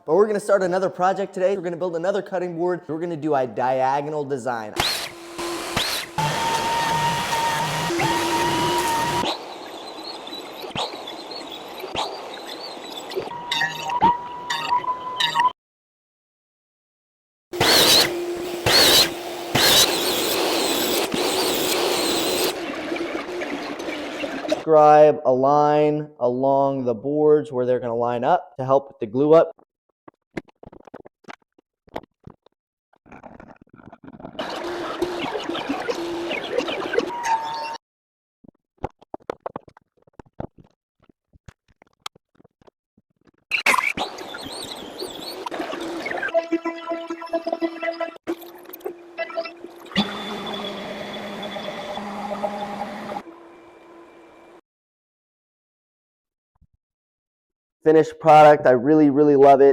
But we're gonna start another project today. We're gonna build another cutting board. We're gonna do a diagonal design. Scribe a line along the boards where they're gonna line up to help with the glue up. Finished product, I really love it.